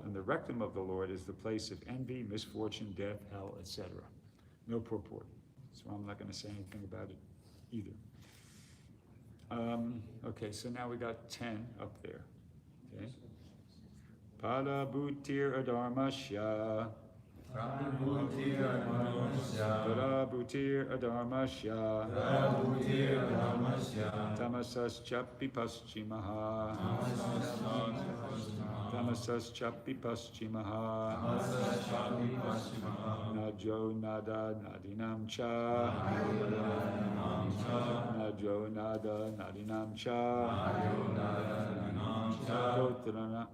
soul, and the rectum of the Lord is the place of envy, misfortune, death, hell, etc. No purport. So I'm not going to say anything about it either. Okay, so now we got 10 up there. Okay. Pada bhutir adharmasya. Prabhutir Adharmasya. Pada bhutir adharmasya. Prabhutir Adharmasya. Tamasas chapi paschimaha. Tamasas chapi paschimaha. Najo nada nadinam cha. Najo nada nadinam cha.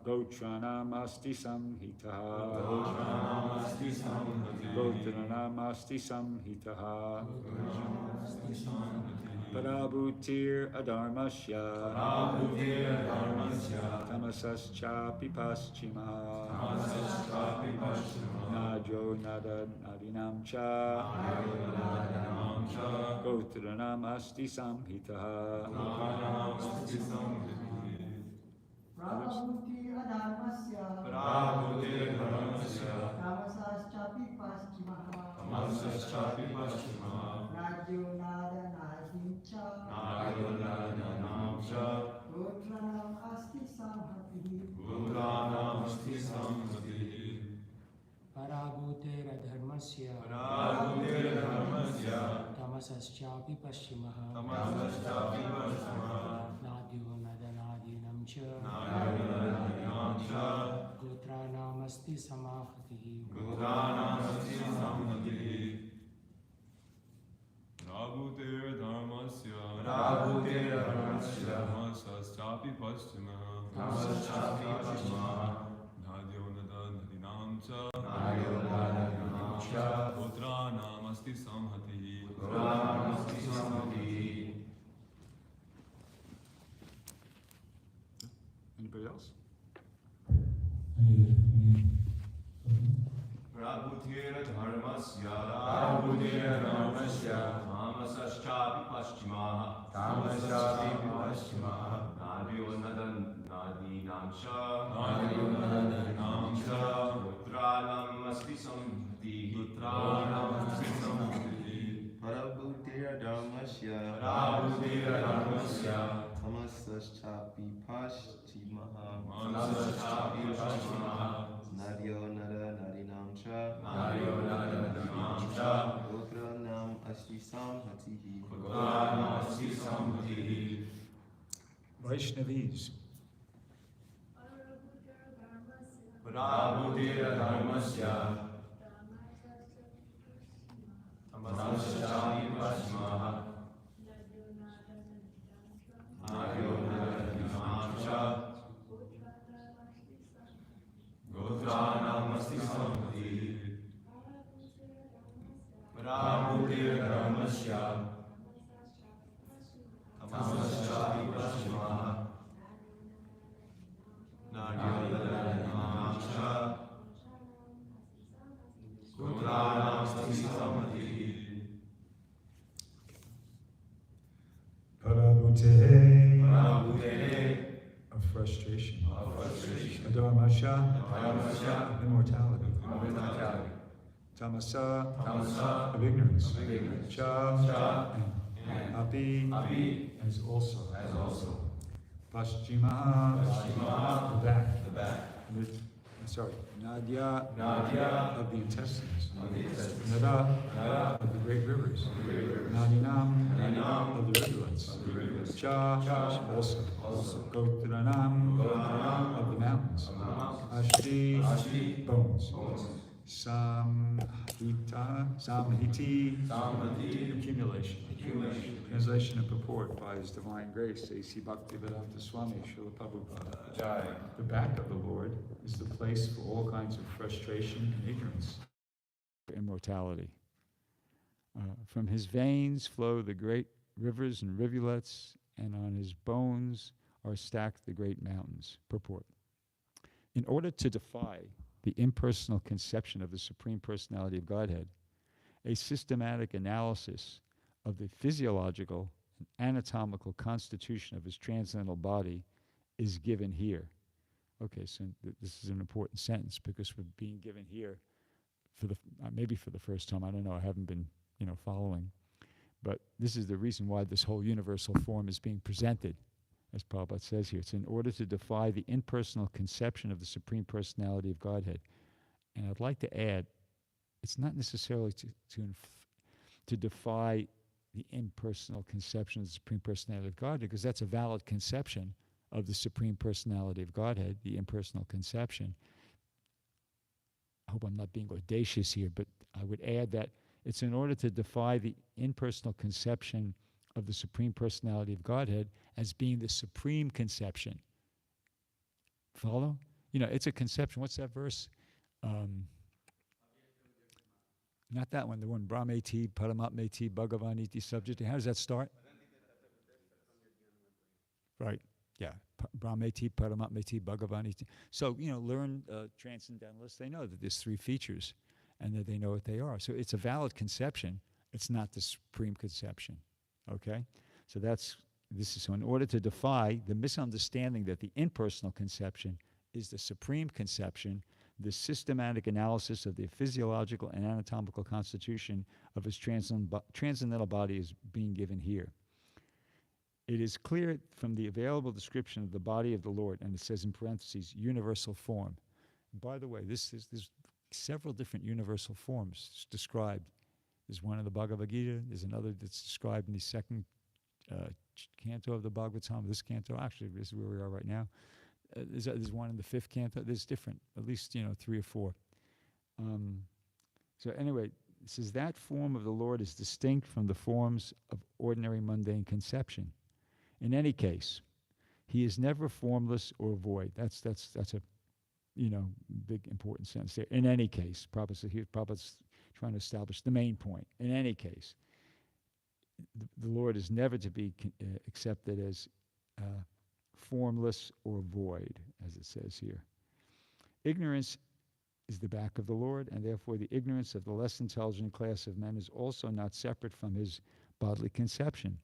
Gotranam asti samhitaha. Gotranam asti samhitaha. Parabhutir adharmasya. Tamasas chapi paschimaha. Najo nada nadinam cha. Gotranam asti samhitaha. Prabhutir adharmasya. Tamasas chapi paschimaha. Najyo nada nadincha. Gotranam asti samhatihi. Parabhutir adharmasya. Tamasaschapi paschimah. Nadyo nadanadinam cha. Gotranam asti samahatihi. Prabhutir dharmasya. Tamasaschapi paschimah. Nadyo nadanadinam cha. Gotranam asti samhatihi. Anybody else? Prabhutir Dharmasya. Tamasaschapi Paschimah. Nadyo Nadinam cha. Gotranam asti samhatihi. Prabhutir Dharmasya. Tamasaschapi Paschimaha. Nadyo nada nadinam cha. Gotranam asti samhatihi. Vaishnavis. Prabhutir Dharmasya. Tamasaschapi Paschimah. Nadyo Nadinam cha. Gotranam asti samhatihi. Prabhutir Dharmasya. Tamasaschapi Paschimah. Nadyo Nadinam cha. Gotranam asti samhatihi. Parabhutir of frustration. Adharmasya, immortality. Tamasa, of ignorance. Cha, and api, as also. Paschima, the back. Nadya, of the intestines. Nada, of the great rivers. Nadinam, of the rivulets. Cha, also. Gotranam, of the mountains. Ashti, bones. Samhiti, accumulation. Translation and purport by His Divine Grace, A.C. Bhaktivedanta Swami, Srila Prabhupada. The back of the Lord is the place for all kinds of frustration and ignorance. Immortality. From His veins flow the great rivers and rivulets, and on His bones are stacked the great mountains. Purport. In order to defy the impersonal conception of the Supreme Personality of Godhead, a systematic analysis of the physiological and anatomical constitution of His transcendental body is given here. Okay, so this is an important sentence because we're being given here for the maybe for the first time. I don't know. I haven't been following, but this is the reason why this whole universal form is being presented, as Prabhupada says here. It's in order to defy the impersonal conception of the Supreme Personality of Godhead. And I'd like to add, it's not necessarily to defy the impersonal conception of the Supreme Personality of Godhead, because that's a valid conception of the Supreme Personality of Godhead, the impersonal conception. I hope I'm not being audacious here, but I would add that it's in order to defy the impersonal conception of the Supreme Personality of Godhead as being the supreme conception. Follow? It's a conception. What's that verse? Not that one, the one, Brahmeti, Paramatmeti, Bhagavaniti, subject. How does that start? Right, yeah. Brahmeti, Paramatmeti, Bhagavaniti. So, learn transcendentalists, they know that there's three features and that they know what they are. So it's a valid conception. It's not the supreme conception, okay? So so in order to defy the misunderstanding that the impersonal conception is the supreme conception, the systematic analysis of the physiological and anatomical constitution of his transcendental body is being given here. It is clear from the available description of the body of the Lord, and it says in parentheses, universal form. By the way, there's several different universal forms described. There's one in the Bhagavad Gita. There's another that's described in the second canto of the Bhagavatam. This canto, actually, this is where we are right now. There's one in the fifth canto. There's different, at least 3 or 4. So anyway, it says that form of the Lord is distinct from the forms of ordinary mundane conception. In any case, he is never formless or void. That's a big important sentence there. In any case, Prabhupada's trying to establish the main point. In any case, the Lord is never to be accepted as formless or void, as it says here. Ignorance is the back of the Lord, and therefore the ignorance of the less intelligent class of men is also not separate from his bodily conception.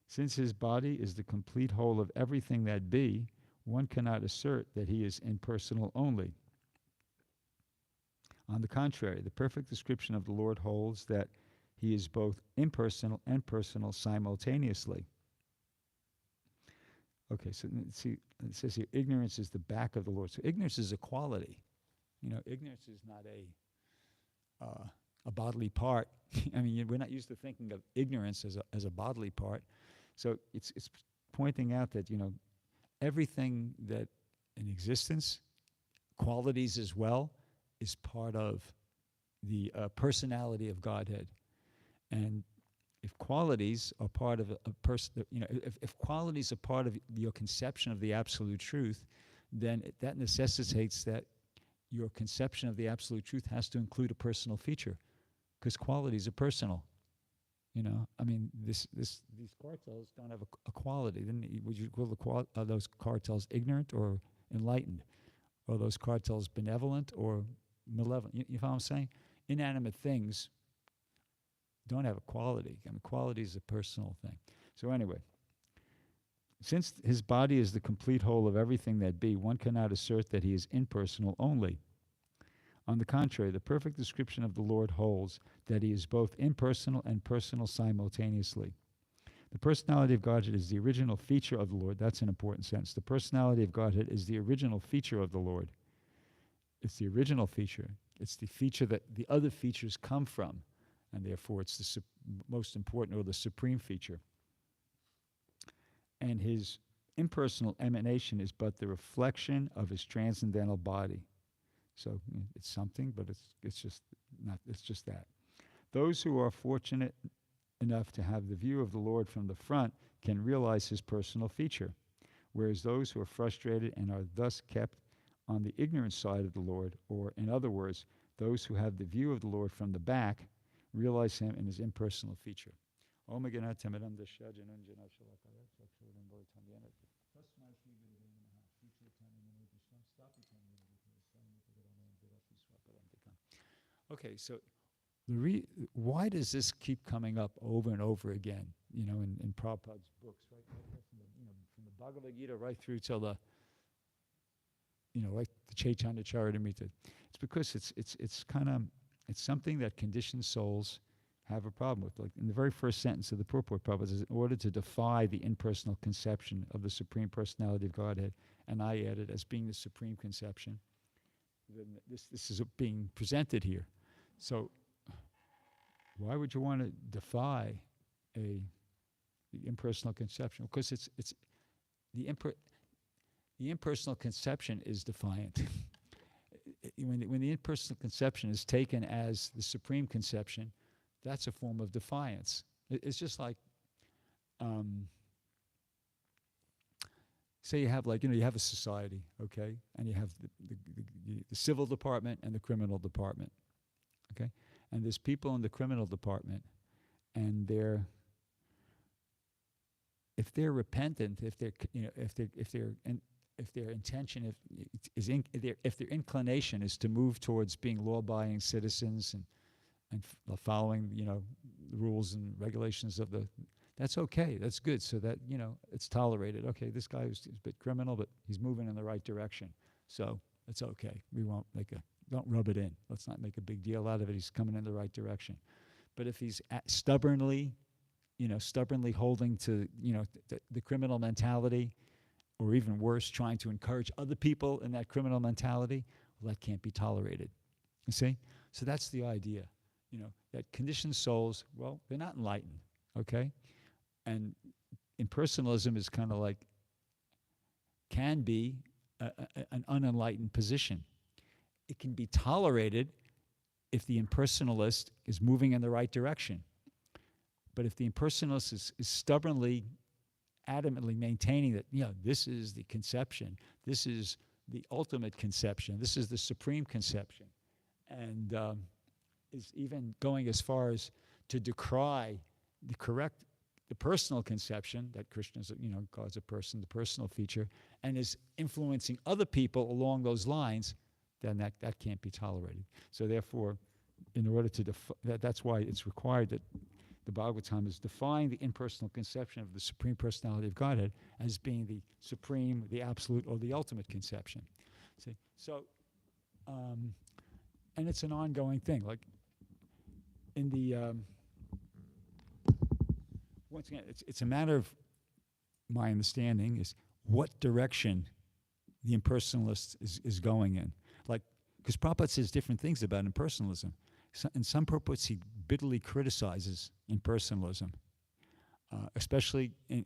Since his body is the complete whole of everything that be, one cannot assert that he is impersonal only. On the contrary, the perfect description of the Lord holds that he is both impersonal and personal simultaneously. Okay, so see, it says here, ignorance is the back of the Lord. So ignorance is a quality. Ignorance is not a bodily part. I mean, we're not used to thinking of ignorance as a bodily part. So it's pointing out that, everything that in existence, qualities as well, is part of the personality of Godhead. And if qualities are part of a person, if qualities are part of your conception of the absolute truth, then that necessitates that your conception of the absolute truth has to include a personal feature, because qualities are personal. I mean, these cartels don't have a quality. Then would you call those cartels ignorant or enlightened? Or those cartels benevolent or malevolent? You follow what I'm saying? Inanimate things don't have a quality. I mean, quality is a personal thing. So anyway, since his body is the complete whole of everything that be, one cannot assert that he is impersonal only. On the contrary, the perfect description of the Lord holds that he is both impersonal and personal simultaneously. The personality of Godhead is the original feature of the Lord. That's an important sentence. The personality of Godhead is the original feature of the Lord. It's the original feature. It's the feature that the other features come from, and therefore it's the most important or the supreme feature. And his impersonal emanation is but the reflection of his transcendental body. So it's something, but it's just that. Those who are fortunate enough to have the view of the Lord from the front can realize his personal feature, whereas those who are frustrated and are thus kept on the ignorant side of the Lord, or in other words, those who have the view of the Lord from the back, realize him in his impersonal feature. Okay, so why does this keep coming up over and over again, in Prabhupada's books, right? From the Bhagavad Gita right through till the like the Chaitanya Charitamrita. It's because it's something that conditioned souls have a problem with. Like in the very first sentence of the purport, Prabhupada says, in order to defy the impersonal conception of the Supreme Personality of Godhead, and I added as being the Supreme Conception, then this is being presented here. So why would you want to defy the impersonal conception? Because it's the impersonal conception is defiant. When the impersonal conception is taken as the supreme conception, that's a form of defiance. It's just like, say you have you have a society, okay, and you have the civil department and the criminal department, okay, and there's people in the criminal department, and if they're repentant, if their intention if their inclination is to move towards being law-abiding citizens and following the rules and regulations of that's okay, that's good, so that it's tolerated. Okay, this guy is a bit criminal, but he's moving in the right direction, so it's okay. We won't don't rub it in. Let's not make a big deal out of it. He's coming in the right direction. But if he's stubbornly holding to the criminal mentality, or even worse, trying to encourage other people in that criminal mentality, well, that can't be tolerated. You see? So that's the idea, that conditioned souls, well, they're not enlightened, okay? And impersonalism is kind of like, can be an unenlightened position. It can be tolerated if the impersonalist is moving in the right direction. But if the impersonalist is stubbornly, adamantly maintaining that, this is the conception, this is the ultimate conception, this is the supreme conception, and is even going as far as to decry the personal conception that Krishna is, God's a person, the personal feature, and is influencing other people along those lines, then that can't be tolerated. So therefore, in order to that's why it's required that the Bhagavatam is defying the impersonal conception of the Supreme Personality of Godhead as being the supreme, the absolute, or the ultimate conception. See, so, and it's an ongoing thing. Like in the once again, it's a matter of my understanding is what direction the impersonalist is going in. Like, because Prabhupada says different things about impersonalism. In some purports, he bitterly criticizes impersonalism, especially in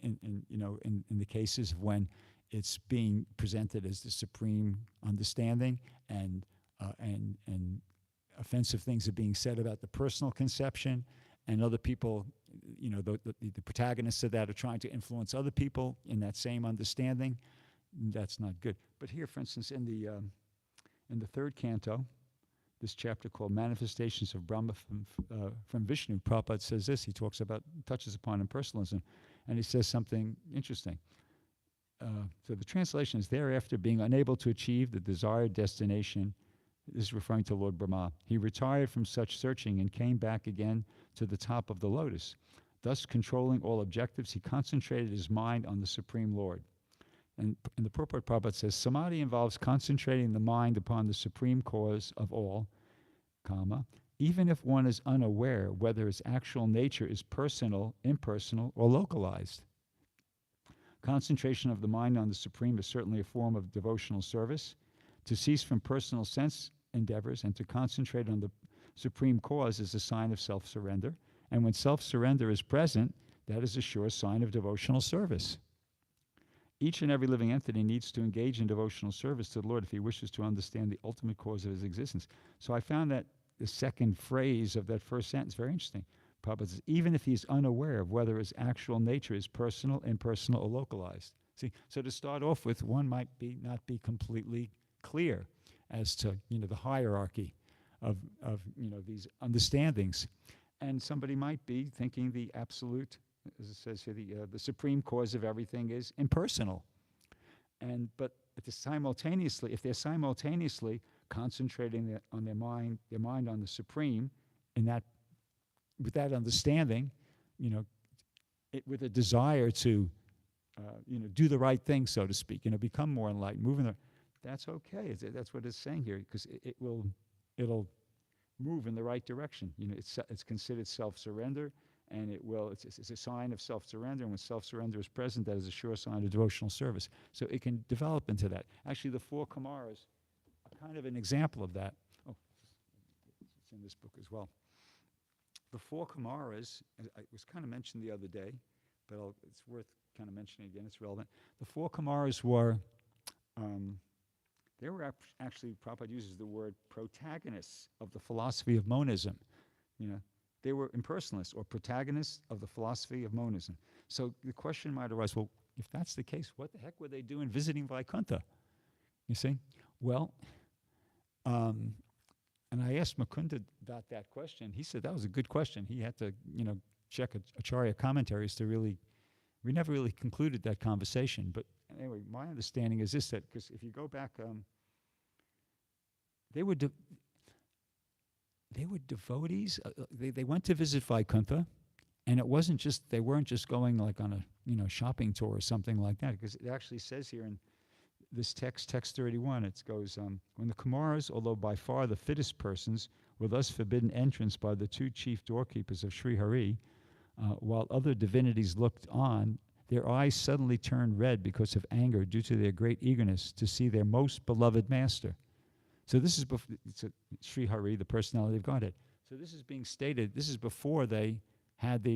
the cases when it's being presented as the supreme understanding, and offensive things are being said about the personal conception, and other people, the protagonists of that are trying to influence other people in that same understanding. That's not good. But here, for instance, in the third canto, this chapter called Manifestations of Brahma from Vishnu, Prabhupada says this. He touches upon impersonalism, and he says something interesting. So the translation is, thereafter being unable to achieve the desired destination, this is referring to Lord Brahma, he retired from such searching and came back again to the top of the lotus. Thus, controlling all objectives, he concentrated his mind on the Supreme Lord. And in the purport, Prabhupada says, samadhi involves concentrating the mind upon the supreme cause of all, even if one is unaware whether its actual nature is personal, impersonal, or localized. Concentration of the mind on the supreme is certainly a form of devotional service. To cease from personal sense endeavors and to concentrate on the supreme cause is a sign of self-surrender. And when self-surrender is present, that is a sure sign of devotional service. Each and every living entity needs to engage in devotional service to the Lord if he wishes to understand the ultimate cause of his existence. So I found that the second phrase of that first sentence very interesting. Prabhupada says, even if he's unaware of whether his actual nature is personal, impersonal, or localized. See, so to start off with, one might not be completely clear as to the hierarchy of these understandings, and somebody might be thinking the absolute, as it says here, the supreme cause of everything is impersonal, but if they're simultaneously concentrating on their mind on the supreme, with that understanding, with a desire to do the right thing, so to speak, become more enlightened, that's okay. That's what it's saying here, because it'll move in the right direction. It's considered self-surrender, and it's a sign of self-surrender, and when self-surrender is present, that is a sure sign of devotional service. So it can develop into that. Actually, the four Kumaras are kind of an example of that. Oh, it's in this book as well. The four Kumaras, it was kind of mentioned the other day, but it's worth kind of mentioning again, it's relevant. The four Kumaras were, they were actually, Prabhupada uses the word protagonists of the philosophy of monism. They were impersonalists or protagonists of the philosophy of monism. So the question might arise, well, if that's the case, what the heck were they doing visiting Vaikuntha? You see? Well, and I asked Mukunda about that question. He said that was a good question. He had to, check Acharya commentaries to really, we never really concluded that conversation. But anyway, my understanding is this, that because if you go back, they were devotees. They went to visit Vaikuntha, and it wasn't just, they weren't just going like on a shopping tour or something like that, because it actually says here in this text 31, it goes, when the Kumaras, although by far the fittest persons, were thus forbidden entrance by the two chief doorkeepers of Sri Hari, while other divinities looked on, their eyes suddenly turned red because of anger due to their great eagerness to see their most beloved master. So this is Sri Hari, the personality of Godhead. So this is being stated, this is before they had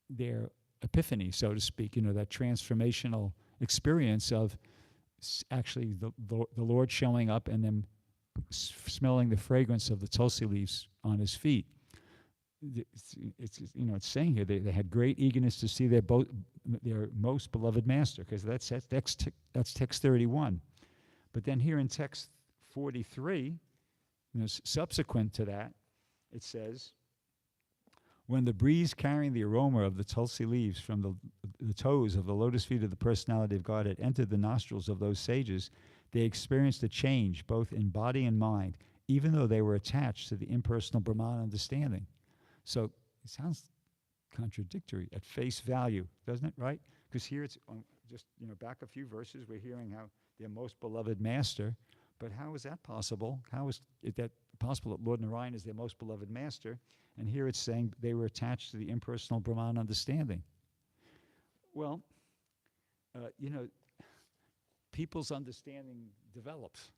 their epiphany, so to speak, that transformational experience of actually the Lord showing up and them smelling the fragrance of the tulsi leaves on his feet. It's saying here they had great eagerness to see their most beloved master, because that's text 31. But then here in text 43, subsequent to that, it says, when the breeze carrying the aroma of the tulsi leaves from the toes of the lotus feet of the personality of God had entered the nostrils of those sages, they experienced a change both in body and mind, even though they were attached to the impersonal Brahman understanding. So it sounds contradictory at face value, doesn't it, right? Because here it's just, back a few verses, we're hearing how their most beloved master, but how is that possible? How is that possible that Lord Narayan is their most beloved master? And here it's saying they were attached to the impersonal Brahman understanding. Well, people's understanding develops,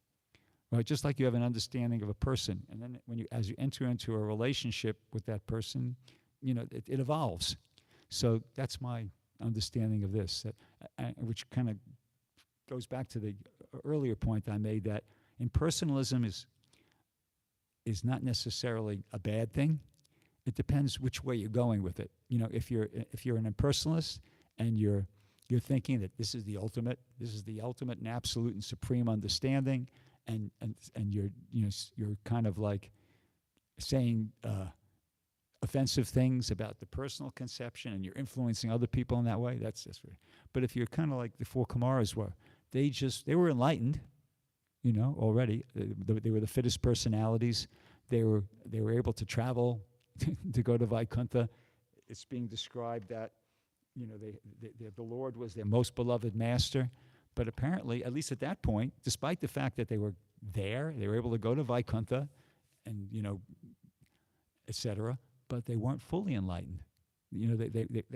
right? Just like you have an understanding of a person, and then as you enter into a relationship with that person, it evolves. So that's my understanding of this, which kind of goes back to the earlier point I made, that impersonalism is not necessarily a bad thing. It depends which way you're going with it. If you're an impersonalist and you're thinking that this is the ultimate and absolute and supreme understanding, and you're kind of like saying offensive things about the personal conception, and you're influencing other people in that way, that's right. But if you're kind of like the four Kumaras were, they were enlightened, already. They were the fittest personalities. They were able to travel to go to Vaikuntha. It's being described that the Lord was their most beloved master. But apparently, at least at that point, despite the fact that they were there, they were able to go to Vaikuntha and, etc., but they weren't fully enlightened. They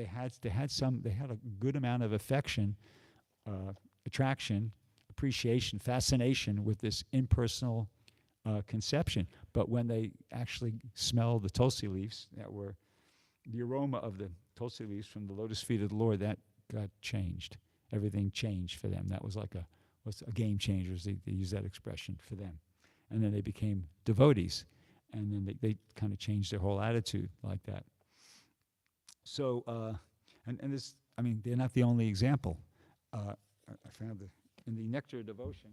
had a good amount of affection, attraction, appreciation, fascination with this impersonal conception. But when they actually smelled the tulsi leaves, that were the aroma of the tulsi leaves from the lotus feet of the Lord, that got changed. Everything changed for them. That was like a game changer, they use that expression for them. And then they became devotees. And then they kind of changed their whole attitude like that. So, and this, they're not the only example. I found in the Nectar of Devotion,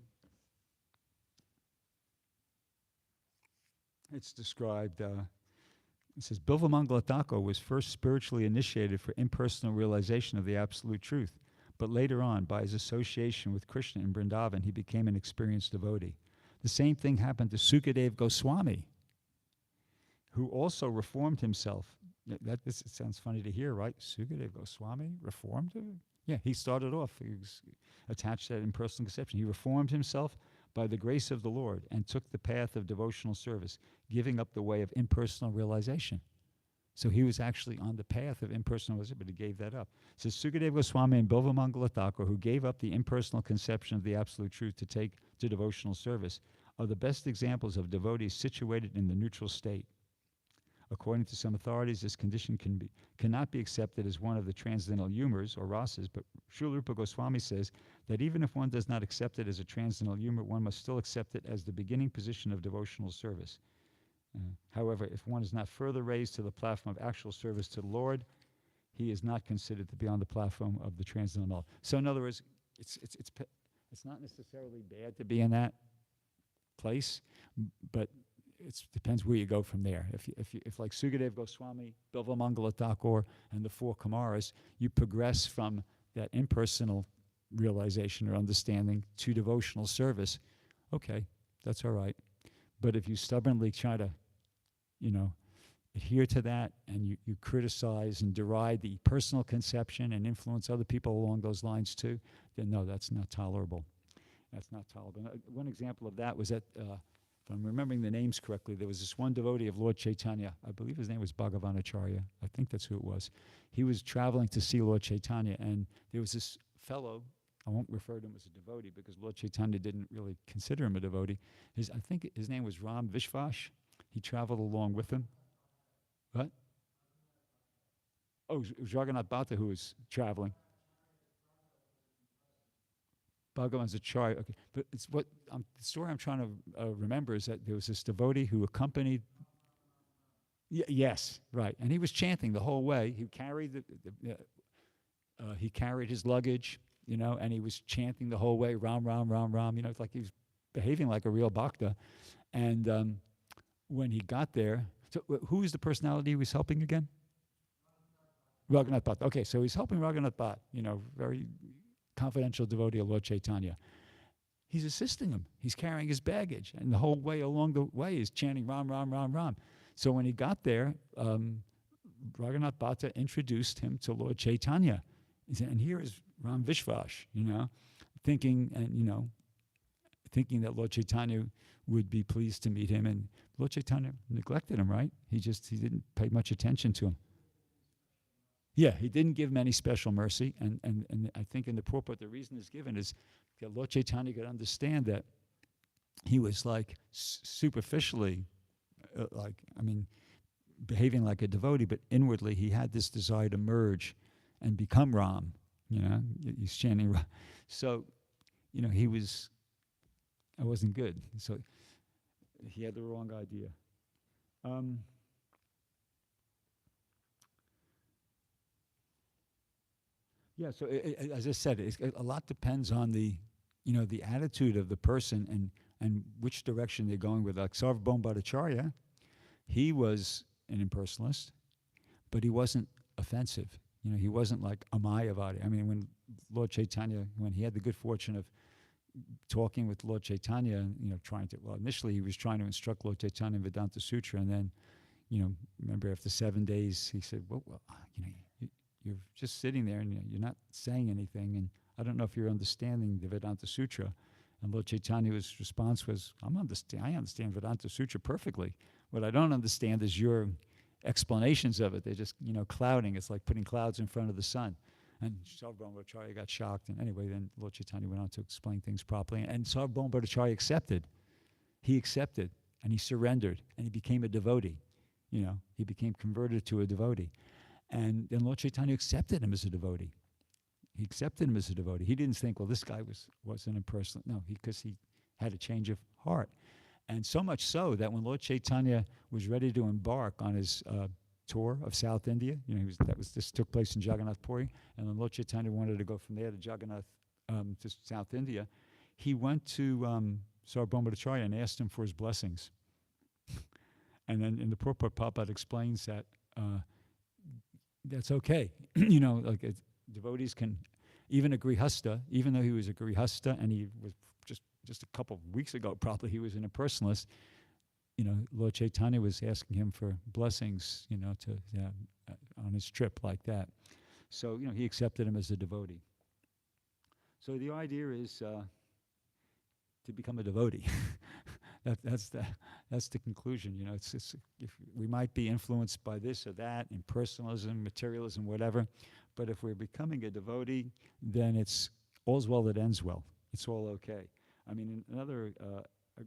it's described, it says, Bilvamangala Thakur was first spiritually initiated for impersonal realization of the absolute truth, but later on, by his association with Krishna in Vrindavan, he became an experienced devotee. The same thing happened to Sukadev Goswami, who also reformed himself. It sounds funny to hear, right? Sukadev Goswami reformed him? Yeah, he started off, he was attached to that impersonal conception. He reformed himself, by the grace of the Lord and took the path of devotional service, giving up the way of impersonal realization. So he was actually on the path of impersonal realization, but he gave that up. So Sukadeva Goswami and Bilvamangala Thakur, who gave up the impersonal conception of the absolute truth to take to devotional service, are the best examples of devotees situated in the neutral state. According to some authorities, this condition cannot be accepted as one of the transcendental humors or rasas, but Srila Rupa Goswami says that even if one does not accept it as a transcendental humor, one must still accept it as the beginning position of devotional service. However, if one is not further raised to the platform of actual service to the Lord, he is not considered to be on the platform of the transcendental. So in other words, it's not necessarily bad to be in that place, but it depends where you go from there. If like Sukadeva Goswami, Bilvamangala Thakur, and the four Kumaras, you progress from that impersonal realization or understanding to devotional service, okay, that's all right. But if you stubbornly try to, adhere to that and you criticize and deride the personal conception and influence other people along those lines too, then no, that's not tolerable. That's not tolerable. One example of that was that, if I'm remembering the names correctly, there was this one devotee of Lord Chaitanya. I believe his name was Bhagavanacharya. I think that's who it was. He was traveling to see Lord Chaitanya, and there was this fellow, I won't refer to him as a devotee because Lord Chaitanya didn't really consider him a devotee. I think his name was Ram Vishvash. He traveled along with him. What? Oh, it was Jagannath Bhatta who was traveling. Bhagavanacharya. Okay, but it's what the story I'm trying to remember is that there was this devotee who accompanied. Yes, right, and he was chanting the whole way. He carried he carried his luggage, and he was chanting the whole way, Ram, Ram, Ram, Ram. It's like he was behaving like a real bhakta. And when he got there, so who is the personality he was helping again? Raghunath Bhatt. Okay, so he's helping Raghunath Bhatt, very confidential devotee of Lord Chaitanya. He's assisting him. He's carrying his baggage. And the whole way along the way he's chanting Ram, Ram, Ram, Ram. So when he got there, Raghunath Bhatta introduced him to Lord Chaitanya. He said, and here is Ram Vishvash, thinking that Lord Chaitanya would be pleased to meet him. And Lord Chaitanya neglected him, right? He didn't pay much attention to him. Yeah, he didn't give him any special mercy. And I think in the purport, the reason is given is that Lord Chaitanya could understand that he was like superficially, behaving like a devotee, but inwardly he had this desire to merge and become Ram. He's chanting Ram. So, I wasn't good. So he had the wrong idea. Yeah, so as I said, a lot depends on the attitude of the person and which direction they're going with. Like Sarvabhauma Bhattacharya, he was an impersonalist, but he wasn't offensive. He wasn't like a Mayavadi. When Lord Chaitanya, when he had the good fortune of talking with Lord Chaitanya, initially he was trying to instruct Lord Chaitanya in Vedanta Sutra, and then, remember after 7 days, he said, well you're just sitting there and you're not saying anything, and I don't know if you're understanding the Vedanta Sutra. And Lord Chaitanya's response was, I understand Vedanta Sutra perfectly. What I don't understand is your explanations of it. They're just, clouding. It's like putting clouds in front of the sun. And Sarvabhauma Bhattacharya got shocked. And anyway, then Lord Chaitanya went on to explain things properly. And Sarvabhauma Bhattacharya accepted. He accepted, and he surrendered, and he became a devotee. He became converted to a devotee. And then Lord Chaitanya accepted him as a devotee. He accepted him as a devotee. He didn't think, well, this guy wasn't impersonal. No, because he had a change of heart. And so much so that when Lord Chaitanya was ready to embark on his tour of South India, this took place in Jagannath Puri, and then Lord Chaitanya wanted to go from there to Jagannath, to South India, he went to Sarvabhauma Bhattacharya and asked him for his blessings. And then in the purport, Prabhupada explains that that's okay. Devotees can, even a grihasta, even though he was a grihasta and he was just a couple of weeks ago, probably he was an impersonalist, Lord Chaitanya was asking him for blessings, on his trip like that. So, he accepted him as a devotee. So the idea is to become a devotee. That's the conclusion. You know, it's if we might be influenced by this or that, impersonalism, materialism, whatever, but if we're becoming a devotee, then it's all's well that ends well. It's all okay. I mean, another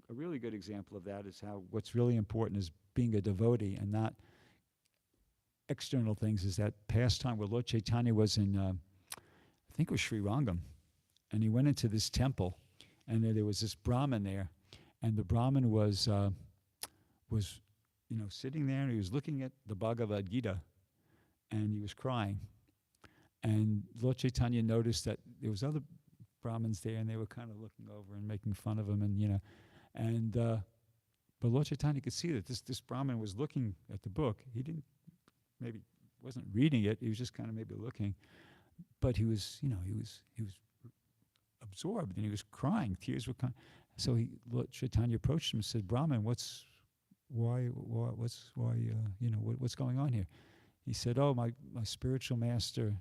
a really good example of that is how what's really important is being a devotee and not external things. Is that past time where Lord Chaitanya was in, I think it was Sri Rangam, and he went into this temple, and there was this Brahmin there, and the Brahmin was sitting there, and he was looking at the Bhagavad Gita, and he was crying. And Lord Chaitanya noticed that there was other Brahmins there, and they were kind of looking over and making fun of him, and but Lord Chaitanya could see that this Brahmin was looking at the book. He wasn't reading it. He was just kind of maybe looking, but he was absorbed, and he was crying. Tears were coming. So Lord Chaitanya approached him and said, "Brahmin, what's going on here?" He said, "Oh, my spiritual master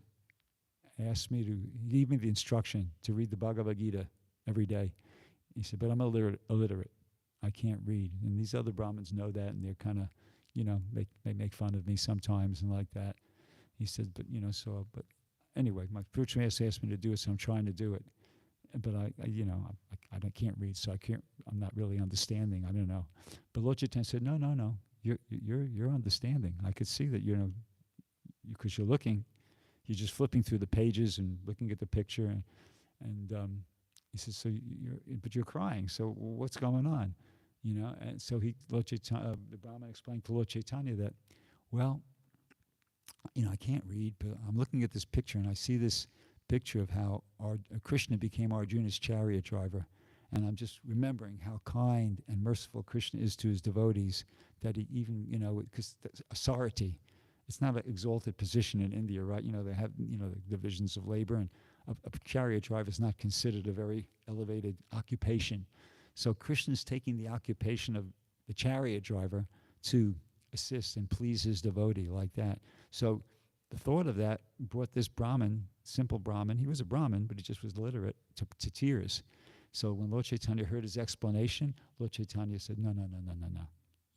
asked me he gave me the instruction to read the Bhagavad Gita every day." He said, "But I'm illiterate. I can't read." And these other Brahmins know that, and they're kind of, they make fun of me sometimes and like that. He said, but anyway, my spiritual master asked me to do it, so I'm trying to do it. But I can't read, so I'm not really understanding. I don't know. But Lord Chaitanya said, no, you're understanding. I could see that, because you're looking, you're just flipping through the pages and looking at the picture, and he says, but you're crying. So what's going on? And so Lord Chaitanya, the Brahmin explained to Lord Chaitanya that, well, I can't read, but I'm looking at this picture, and I see this picture of how Krishna became Arjuna's chariot driver, and I'm just remembering how kind and merciful Krishna is to his devotees, that he even, because authority, it's not an exalted position in India, right? They have, the divisions of labor, and a chariot driver is not considered a very elevated occupation. So Krishna's taking the occupation of the chariot driver to assist and please his devotee like that. So the thought of that brought this Brahmin, simple Brahmin, he was a Brahmin, but he just was literate, to tears. So when Lord Chaitanya heard his explanation, Lord Chaitanya said, no.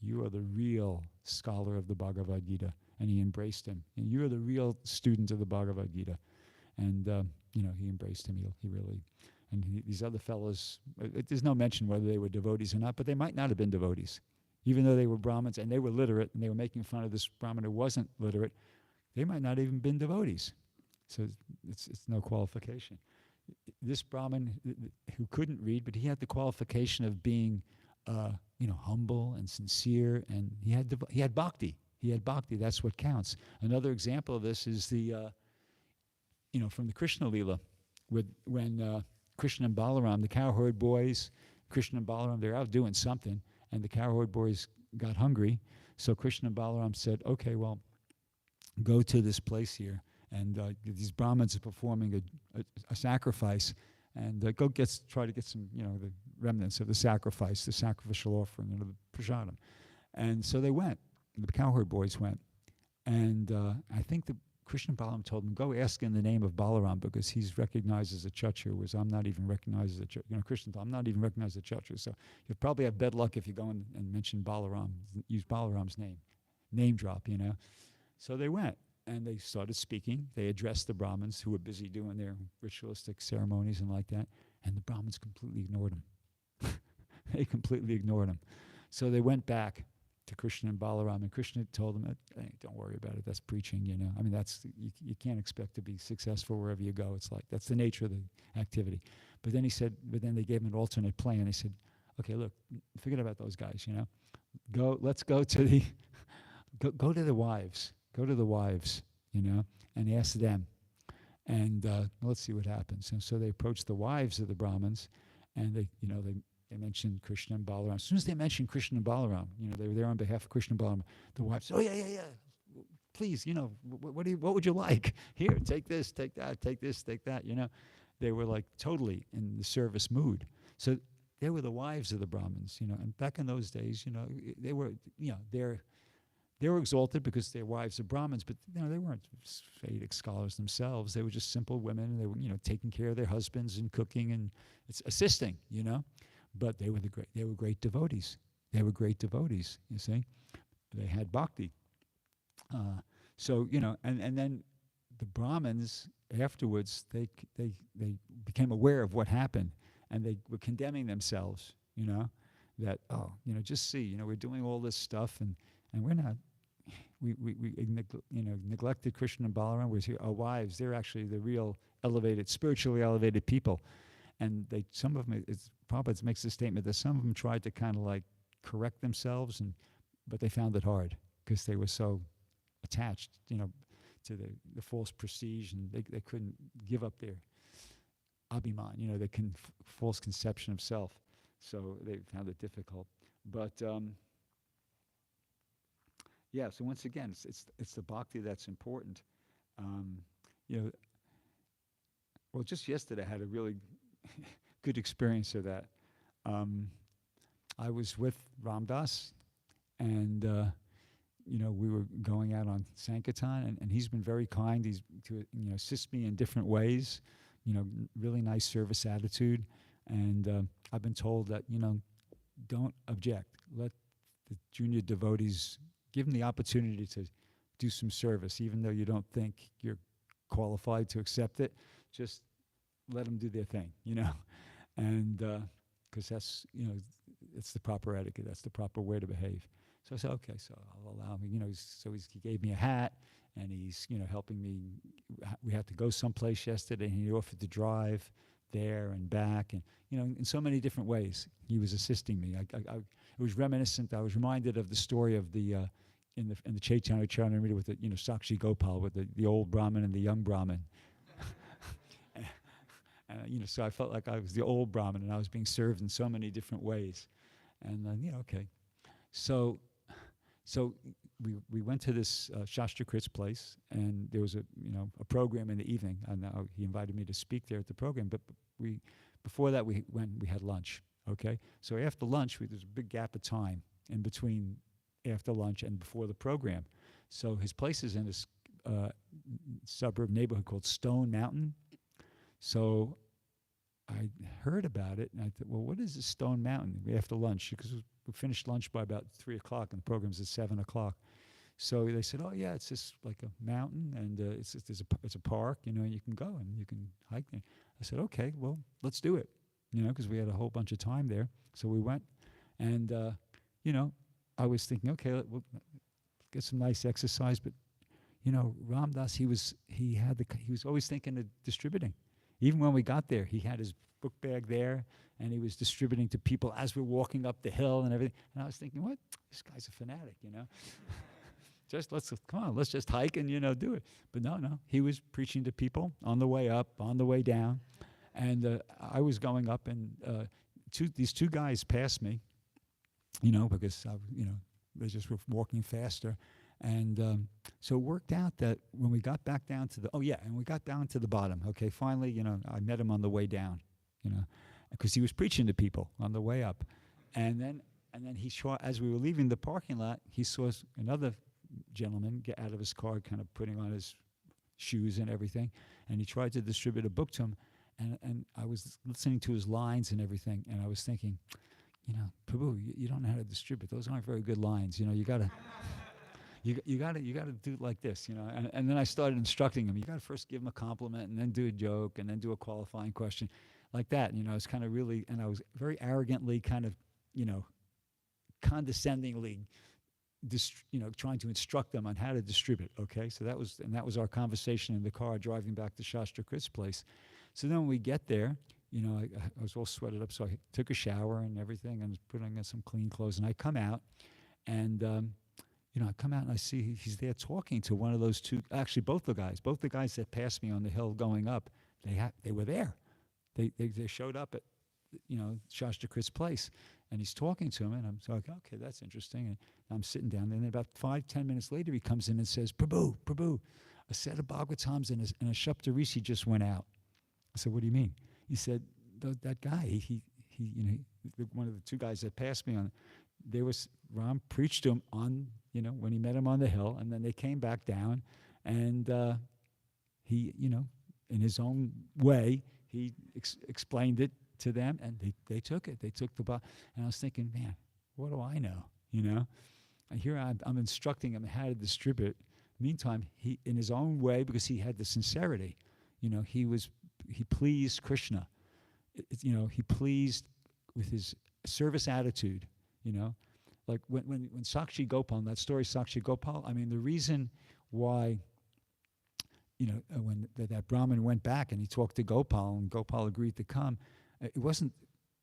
You are the real scholar of the Bhagavad Gita. And he embraced him. And you're the real student of the Bhagavad Gita. And, he embraced him. He really, and these other fellows, there's no mention whether they were devotees or not, but they might not have been devotees. Even though they were Brahmins and they were literate and they were making fun of this Brahmin who wasn't literate, they might not even been devotees. So it's no qualification. This Brahmin who couldn't read, but he had the qualification of being, humble and sincere, and he had bhakti. He had bhakti. That's what counts. Another example of this is from the Krishna Lila, when Krishna and Balaram, the cowherd boys, Krishna and Balaram, they're out doing something, and the cowherd boys got hungry. So Krishna and Balaram said, "Okay, well, go to this place here, and these Brahmins are performing a sacrifice, and try to get some, the remnants of the sacrifice, the sacrificial offering, the prasadam." And so they went. The cowherd boys went, and I think the Krishna and Balaram told them, "Go ask in the name of Balaram, because he's recognized as a Kshatriya, whereas I'm not even recognized as a Kshatriya." Krishna told them, "I'm not even recognized as a Kshatriya, so you'll probably have bad luck if you go and mention Balaram, use Balaram's name drop, So they went, and they started speaking. They addressed the Brahmins who were busy doing their ritualistic ceremonies and like that, and the Brahmins completely ignored them. They completely ignored them. So they went back to Krishna and Balaram, and Krishna told them, "Hey, don't worry about it. That's preaching, I mean, you can't expect to be successful wherever you go. It's like, that's the nature of the activity." But then then they gave him an alternate plan. He said, "Okay, look, forget about those guys, let's go to the wives. Go to the wives, and ask them. And let's see what happens." And so they approached the wives of the Brahmins, and they mentioned Krishna and Balaram. As soon as they mentioned Krishna and Balaram, they were there on behalf of Krishna and Balaram. The wives, "Oh yeah. Please, what would you like? Here, take this, take that, take this, take that." They were like totally in the service mood. So they were the wives of the Brahmins, And back in those days, they were, they were exalted because their wives are Brahmins, but they weren't Vedic scholars themselves. They were just simple women. And they were, taking care of their husbands and cooking and it's assisting, but they were great devotees. They were great devotees, you see. They had bhakti. So, and then the Brahmins afterwards, they became aware of what happened, and they were condemning themselves, that, just see, we're doing all this stuff, and we're not, neglected Krishna and Balaram. Our wives, they're actually the real spiritually elevated people. And some of them, Prabhupada makes the statement that some of them tried to kind of like correct themselves, but they found it hard because they were so attached, to the false prestige, and they couldn't give up their abhiman, the false conception of self. So they found it difficult. But yeah, so once again, it's the bhakti that's important. Well, just yesterday I had a really good experience of that. I was with Ram Das, and we were going out on Sankirtan, and he's been very kind. He's to assist me in different ways. Really nice service attitude, and I've been told that don't object. Let the junior devotees give them the opportunity to do some service, even though you don't think you're qualified to accept it. Just let them do their thing, and because that's it's the proper etiquette. That's the proper way to behave. So I said, okay, so I'll allow him. So he gave me a hat, and he's helping me. We had to go someplace yesterday, and he offered to drive there and back, and in so many different ways he was assisting me. It was reminiscent. I was reminded of the story of the in the Chaitanya Charitamrita with the Sakshi Gopal, with the old Brahmin and the young Brahmin. And so I felt like I was the old Brahmin, and I was being served in so many different ways. And okay. So we went to this Shastrakrit's place, and there was a program in the evening, and he invited me to speak there at the program. But before that we had lunch. Okay, so after lunch there's a big gap of time in between after lunch and before the program. So his place is in this suburb neighborhood called Stone Mountain. So I heard about it, and I thought, well, what is this Stone Mountain? After lunch, because we finished lunch by about 3 o'clock, and the program's at 7 o'clock. So they said, oh yeah, it's just like a mountain, and it's a park, and you can go and you can hike there. I said, okay, well, let's do it, because we had a whole bunch of time there. So we went, and I was thinking, okay, we'll get some nice exercise, but Ram Das, he was always thinking of distributing. Even when we got there, he had his book bag there, and he was distributing to people as we're walking up the hill and everything. And I was thinking, what? This guy's a fanatic, let's just hike and do it. But no, he was preaching to people on the way up, on the way down, and I was going up, and these two guys passed me, because they just were walking faster. And so it worked out that when we got back down to we got down to the bottom. Okay, finally, I met him on the way down, because he was preaching to people on the way up. And then he saw, as we were leaving the parking lot, he saw another gentleman get out of his car, kind of putting on his shoes and everything. And he tried to distribute a book to him. And I was listening to his lines and everything, and I was thinking, Prabhu, you don't know how to distribute. Those aren't very good lines. You got to... You got to do it like this, And then I started instructing him. You got to first give him a compliment, and then do a joke, and then do a qualifying question, like that. It's kind of really, and I was very arrogantly, kind of, condescendingly, trying to instruct them on how to distribute. Okay, so that was our conversation in the car driving back to Shastrakrit's place. So then when we get there, I was all sweated up, so I took a shower and everything, and was putting on some clean clothes, and I come out, and I come out and I see he's there talking to one of those two, actually both the guys that passed me on the hill going up, they were there. They showed up at, Shastrakrit's place, and he's talking to him, and I'm like, okay, that's interesting. And I'm sitting down there, and then about 5-10 minutes later, he comes in and says, Prabhu, a set of Bhagavatams and a Shaptarisi just went out. I said, what do you mean? He said, that guy, he one of the two guys that passed me on, Ram preached to him on, when he met him on the hill, and then they came back down, and he, in his own way, he explained it to them, and they took it. They took the box. And I was thinking, man, what do I know? And here I'm instructing him how to distribute. Meantime, he, in his own way, because he had the sincerity, he pleased Krishna. He pleased with his service attitude, Like when Sakshi Gopal, in that story, Sakshi Gopal, I mean, the reason why, when that Brahmin went back and he talked to Gopal and Gopal agreed to come, it wasn't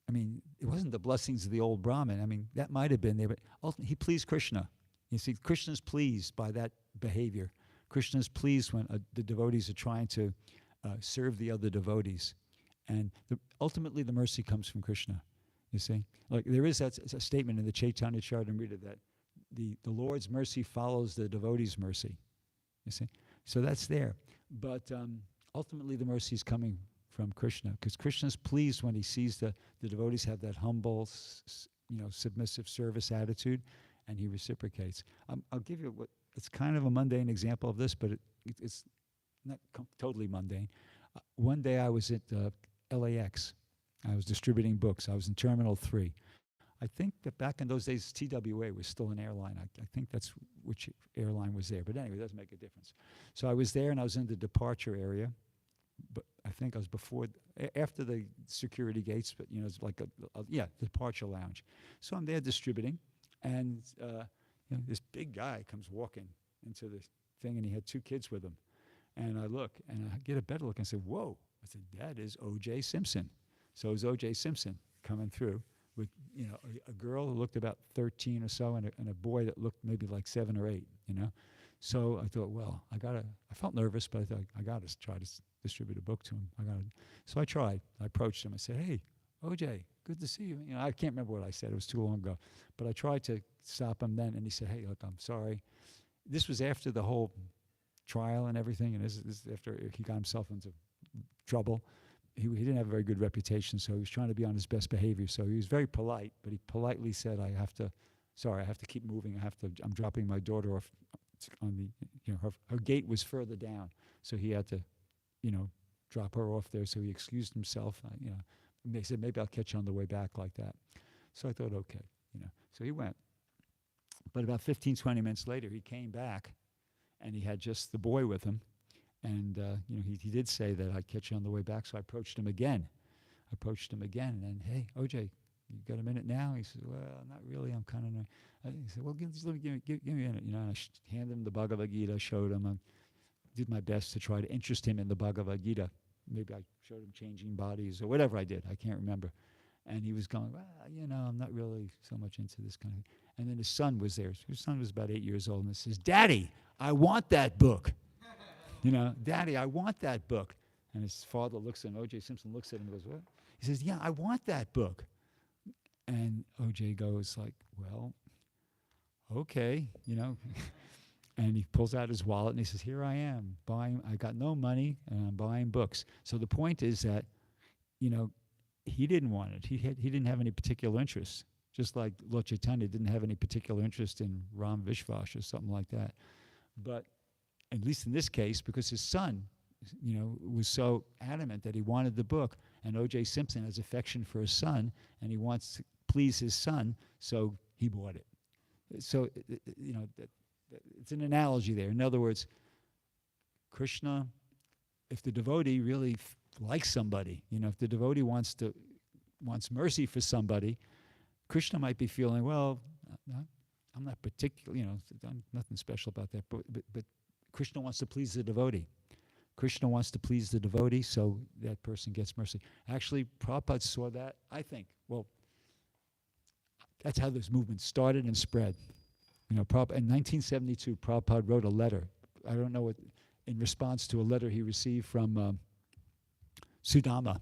the blessings of the old Brahmin. I mean, that might have been there, but ultimately he pleased Krishna. You see, Krishna's pleased by that behavior. Krishna's pleased when the devotees are trying to serve the other devotees. And ultimately the mercy comes from Krishna, you see. Like there is a statement in the Chaitanya Charitamrita that the Lord's mercy follows the devotee's mercy, you see. So that's there. But ultimately the mercy is coming from Krishna, because Krishna's pleased when he sees the devotees have that humble, submissive service attitude, and he reciprocates. I'll give you it's kind of a mundane example of this, but it's not totally mundane. One day I was at LAX. I was distributing books. I was in Terminal 3. I think that back in those days, TWA was still an airline. I think that's which airline was there. But anyway, it doesn't make a difference. So I was there, and I was in the departure area. But I think I was after the security gates, but, it's like departure lounge. So I'm there distributing, and, this big guy comes walking into the thing, and he had 2 kids with him. And I look, and I get a better look, and I say, whoa. I said, that is O.J. Simpson. So it was O.J. Simpson coming through with, a girl who looked about 13 or so, and a boy that looked maybe like 7 or 8, So I thought, well, I felt nervous, but I thought, I got to try to distribute a book to him. So I tried. I approached him. I said, hey, O.J., good to see you. I can't remember what I said. It was too long ago. But I tried to stop him then, and he said, hey, look, I'm sorry. This was after the whole trial and everything, and this is after he got himself into trouble. He didn't have a very good reputation, so he was trying to be on his best behavior. So he was very polite, but he politely said, I have to keep moving. I'm dropping my daughter off on the, her gate was further down, so he had to, drop her off there. So he excused himself. He said, maybe I'll catch you on the way back like that. So I thought, okay, So he went. But about 15, 20 minutes later, he came back, and he had just the boy with him. And, he did say that I'd catch you on the way back, so I approached him again. And then, hey, O.J., you got a minute now? He said, well, not really. I'm kind of he said, well, give me a minute. And I handed him the Bhagavad Gita, showed him. I did my best to try to interest him in the Bhagavad Gita. Maybe I showed him changing bodies or whatever I did. I can't remember. And he was going, well, I'm not really so much into this kind of thing. And then his son was there. His son was about 8 years old, and he says, Daddy, I want that book. Daddy, I want that book. And his father looks at him, O.J. Simpson looks at him and goes, what? He says, yeah, I want that book. And O.J. goes like, well, okay, And he pulls out his wallet and he says, here I am, I got no money and I'm buying books. So the point is that, he didn't want it. He didn't have any particular interest. Just like Lord Chaitanya didn't have any particular interest in Ram Vishwas or something like that. But at least in this case, because his son, was so adamant that he wanted the book, and O.J. Simpson has affection for his son, and he wants to please his son, so he bought it. So, it's an analogy there. In other words, Krishna, if the devotee really likes somebody, if the devotee wants mercy for somebody, Krishna might be feeling, well, I'm not particular, nothing special about that, but Krishna wants to please the devotee. Krishna wants to please the devotee, so that person gets mercy. Actually, Prabhupada saw that, I think. Well, that's how this movement started and spread. In 1972, Prabhupada wrote a letter. I don't know what, in response to a letter he received from Sudama.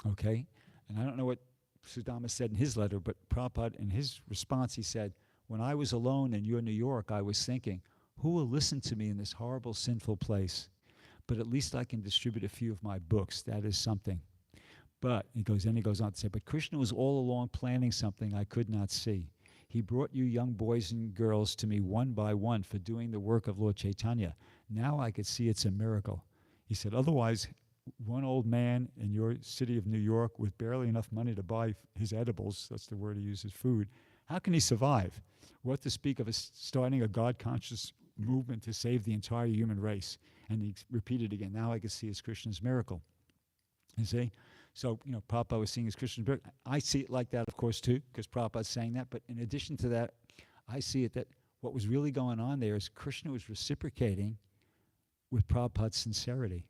Okay? And I don't know what Sudama said in his letter, but Prabhupada, in his response, he said, when I was alone in your New York, I was thinking, who will listen to me in this horrible, sinful place? But at least I can distribute a few of my books. That is something. But, he goes on to say, but Krishna was all along planning something I could not see. He brought you young boys and girls to me one by one for doing the work of Lord Chaitanya. Now I could see it's a miracle. He said, otherwise, one old man in your city of New York with barely enough money to buy his edibles, that's the word he uses, food, how can he survive? What to speak of starting a God-conscious movement to save the entire human race? And he repeated again, now I can see his Krishna's miracle. You see? So, Prabhupada was seeing his Krishna's miracle. I see it like that, of course, too, because Prabhupada's saying that. But in addition to that, I see it that what was really going on there is Krishna was reciprocating with Prabhupada's sincerity.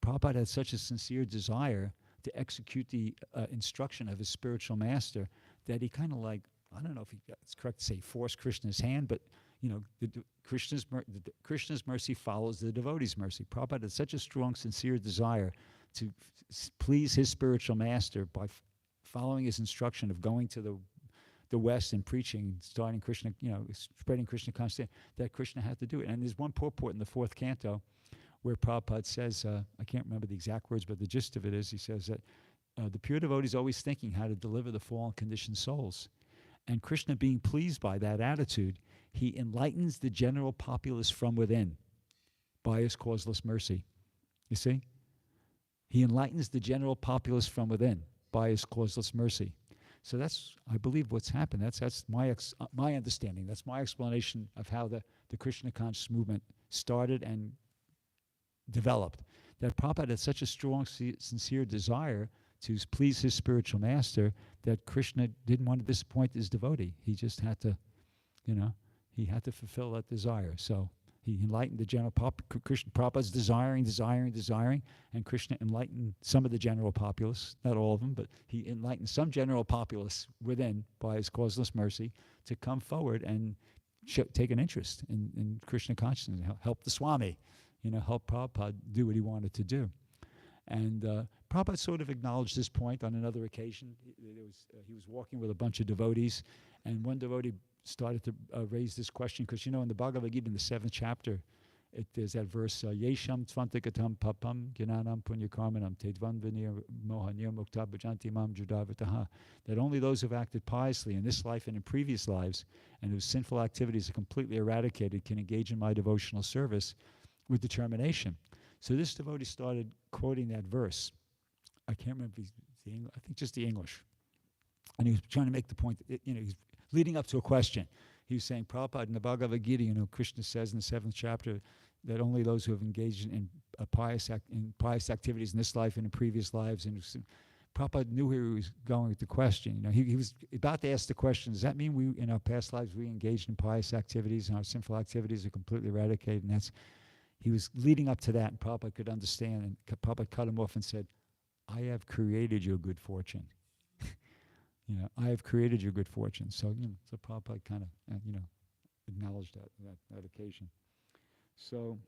Prabhupada had such a sincere desire to execute the instruction of his spiritual master that he kind of like, I don't know if it's correct to say forced Krishna's hand, but Krishna's mercy follows the devotee's mercy. Prabhupada had such a strong, sincere desire to please his spiritual master by following his instruction of going to the West and preaching, starting Krishna, spreading Krishna consciousness, that Krishna had to do it. And there's one purport in the 4th canto where Prabhupada says, I can't remember the exact words, but the gist of it is, he says that the pure devotee is always thinking how to deliver the fallen conditioned souls. And Krishna, being pleased by that attitude, he enlightens the general populace from within by his causeless mercy. You see? He enlightens the general populace from within by his causeless mercy. So that's, I believe, what's happened. That's my understanding. That's my explanation of how the Krishna conscious movement started and developed. That Prabhupada had such a strong, sincere desire to please his spiritual master that Krishna didn't want to disappoint his devotee. He just had to, he had to fulfill that desire. So he enlightened the general Krishna. Prabhupada's desiring, and Krishna enlightened some of the general populace, not all of them, but he enlightened some general populace within by his causeless mercy to come forward and take an interest in Krishna consciousness, help the Swami, help Prabhupada do what he wanted to do. And Prabhupada sort of acknowledged this point on another occasion. He was walking with a bunch of devotees, and one devotee started to raise this question, because in the Bhagavad Gita, in the 7th chapter, there's that verse, Yesham tvantagatam papam gyananam punyakarmanam tedvanvanir mohanir mukta bhajanti mam judavataha, that only those who have acted piously in this life and in previous lives, and whose sinful activities are completely eradicated, can engage in my devotional service with determination. So this devotee started quoting that verse. I can't remember the English, I think just the English. And he was trying to make the point that, he's leading up to a question. He was saying, Prabhupada, in the Bhagavad Gita, Krishna says in the 7th chapter that only those who have engaged in pious activities in this life and in previous lives. And Prabhupada knew where he was going with the question. He was about to ask the question, does that mean we, in our past lives, we engaged in pious activities and our sinful activities are completely eradicated? And he was leading up to that, and Prabhupada could understand, and Prabhupada cut him off and said, I have created your good fortune. I have created your good fortune. So, so Prabhupada kind of, acknowledged that occasion. So,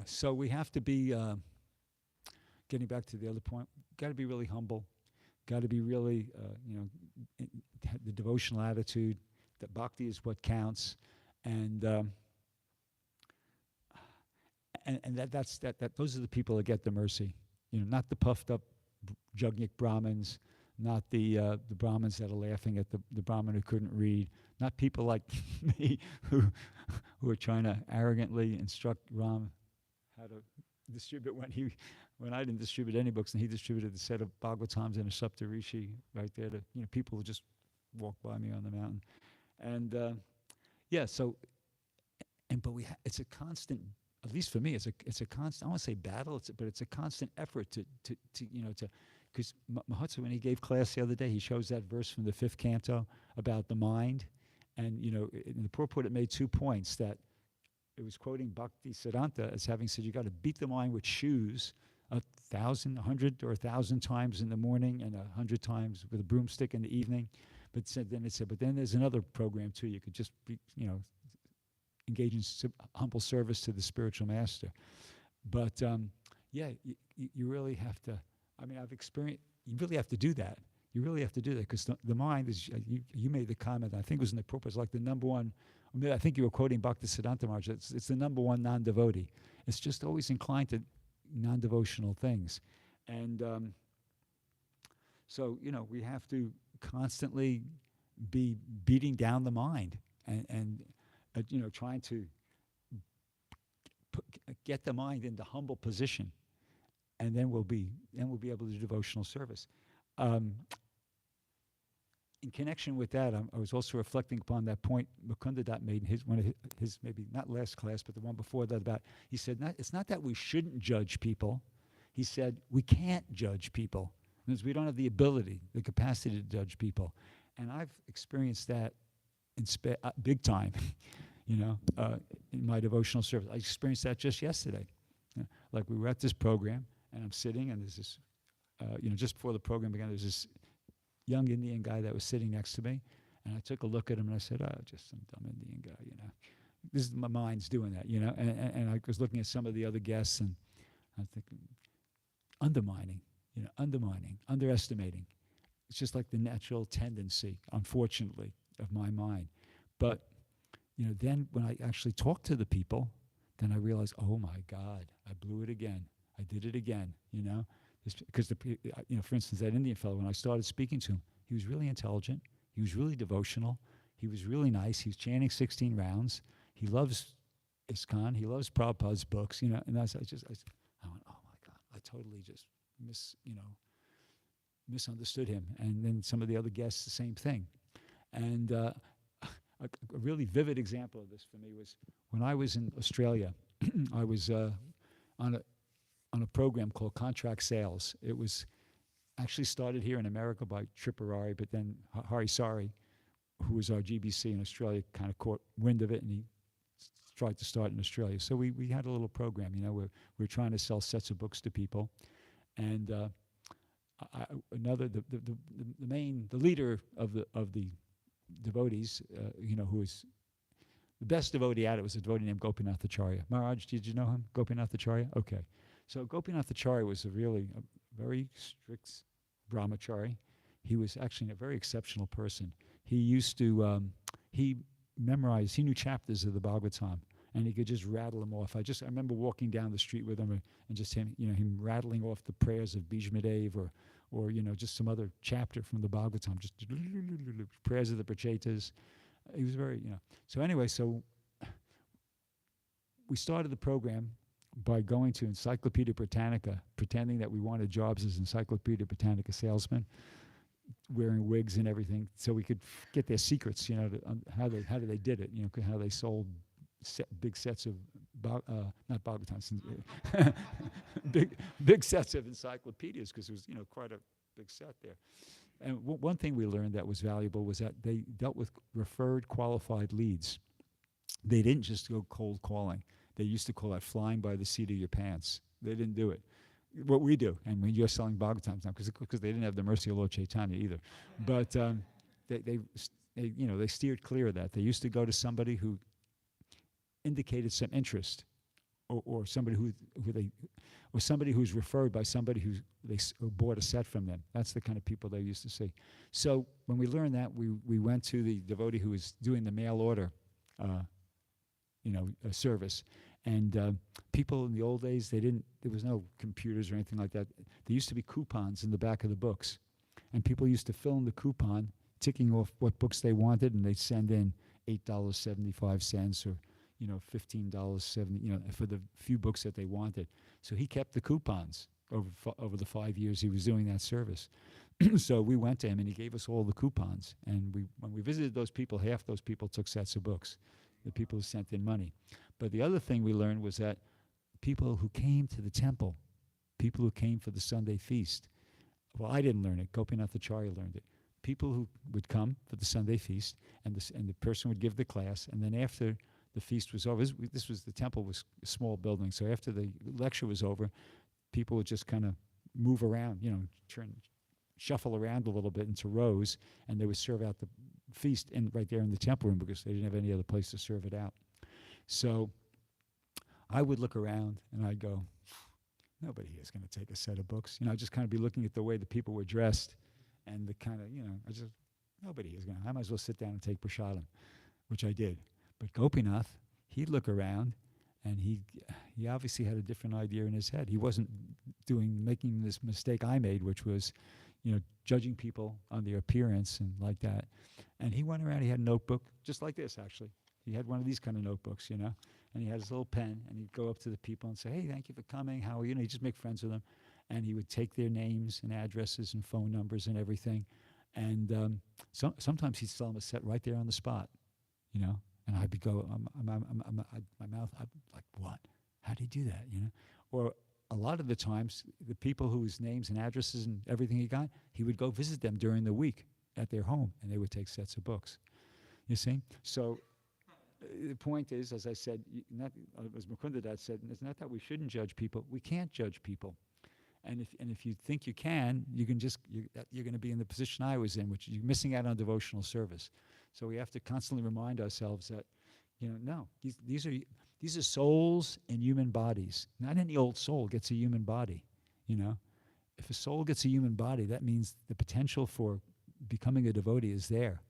so we have to be, getting back to the other point, got to be really humble, got to be really, the devotional attitude, that bhakti is what counts, and those are the people that get the mercy. Not the puffed up Jugnik Brahmins, not the Brahmins that are laughing at the Brahmin who couldn't read, not people like me who are trying to arrogantly instruct Ram how to distribute when I didn't distribute any books, and he distributed the set of Bhagavatams and a Saptarishi right there to people who just walk by me on the mountain. And but it's a constant, at least for me, it's a constant, I don't want to say battle, but it's a constant effort to because Mahatsa, when he gave class the other day, he shows that verse from the 5th canto about the mind, and in the purport it made 2 points, that it was quoting Bhakti Siddhanta as having said, you got to beat the mind with shoes 100 or 1,000 times in the morning and 100 times with a broomstick in the evening. But then there's another program too. You could just be, engage in humble service to the spiritual master. But you really have to. I've experienced. You really have to do that. You really have to do that, because the mind is. You made the comment. I think it was in the purpose, like the number one. I think you were quoting Bhakti Siddhanta Maharaj. It's the number one non-devotee. It's just always inclined to non-devotional things, and so we have to constantly be beating down the mind and trying to get the mind in the humble position, and then we'll be able to do devotional service. In connection with that, I was also reflecting upon that point Mukunda made in one of his maybe not last class, but the one before that, about, he said, it's not that we shouldn't judge people. He said we can't judge people because we don't have the ability, the capacity to judge people. And I've experienced that in big time, in my devotional service. I experienced that just yesterday. Like we were at this program, and I'm sitting, and there's this, just before the program began, there's this young Indian guy that was sitting next to me, and I took a look at him and I said, "Oh, just some dumb Indian guy, This is my mind's doing that, And I was looking at some of the other guests, and I'm thinking, undermining, underestimating. It's just like the natural tendency, unfortunately, of my mind. But then when I actually talked to the people, then I realized, oh my God, I blew it again. I did it again, Because, for instance, that Indian fellow, when I started speaking to him, he was really intelligent. He was really devotional. He was really nice. He was chanting 16 rounds. He loves ISKCON. He loves Prabhupada's books, And I went, oh my God, I totally just misunderstood him. And then some of the other guests, the same thing. And a really vivid example of this for me was when I was in Australia. I was on a program called Contract Sales. It was actually started here in America by Tripurari, but then Hari Sari, who was our GBC in Australia, kind of caught wind of it, and he tried to start in Australia. So we had a little program, we were trying to sell sets of books to people. And the leader of the devotees, who was the best devotee at it, was a devotee named Gopinath Acharya. Maharaj, did you know him? Gopinath Acharya? Okay. So Gopinath Acharya was a very strict brahmachari. He was actually a very exceptional person. He used to, he knew chapters of the Bhagavatam, and he could just rattle them off. I remember walking down the street with him and just him rattling off the prayers of Bhishmadev or just some other chapter from the Bhagavatam, just prayers of the Prachetas. He was very, So anyway, we started the program by going to Encyclopedia Britannica, pretending that we wanted jobs as Encyclopedia Britannica salesmen, wearing wigs and everything, so we could get their secrets, how they did it, how they sold big sets of not Bhagavatams, big sets of encyclopedias, because it was quite a big set there. And one thing we learned that was valuable was that they dealt with referred qualified leads. They didn't just go cold calling. They used to call that flying by the seat of your pants. They didn't do it. What we do, and when you're selling Bhagavatams now, because they didn't have the mercy of Lord Chaitanya either. But they steered clear of that. They used to go to somebody who indicated some interest, or somebody somebody who's referred by somebody who bought a set from them. That's the kind of people they used to see. So when we learned that, we went to the devotee who was doing the mail order, service. And people in the old days, there was no computers or anything like that. There used to be coupons in the back of the books. And people used to fill in the coupon, ticking off what books they wanted, and they'd send in $8.75 or $15.70, for the few books that they wanted. So he kept the coupons over the 5 years he was doing that service. So we went to him, and he gave us all the coupons. And when we visited those people, half those people took sets of books, the people who sent in money. But the other thing we learned was that people who came to the temple, people who came for the Sunday feast, well, I didn't learn it. Gopinath Acharya learned it. People who would come for the Sunday feast, and the person would give the class, and then after the feast was over, the temple was a small building, so after the lecture was over, people would just kind of move around, shuffle around a little bit into rows, and they would serve out the feast right there in the temple room, because they didn't have any other place to serve it out. So I would look around and I'd go, nobody here is going to take a set of books. I'd just kind of be looking at the way the people were dressed, and the kind of, nobody is going to. I might as well sit down and take prasadam, which I did. But Gopinath, he'd look around, and he obviously had a different idea in his head. He wasn't making this mistake I made, which was, judging people on their appearance and like that. And he went around, he had a notebook, just like this, actually. He had one of these kind of notebooks, and he had his little pen, and he'd go up to the people and say, hey, thank you for coming, how are you? He'd just make friends with them, and he would take their names and addresses and phone numbers and everything, and sometimes he'd sell them a set right there on the spot, and I'd be my mouth, I'd be like, what? How do you do that, Or a lot of the times, the people whose names and addresses and everything he got, he would go visit them during the week at their home, and they would take sets of books. You see? So the point is, as I said, as Mukundadad said, it's not that we shouldn't judge people. We can't judge people. And if you think you can, you're going to be in the position I was in, which you're missing out on devotional service. So we have to constantly remind ourselves that, no, these are souls in human bodies. Not any old soul gets a human body, If a soul gets a human body, that means the potential for becoming a devotee is there,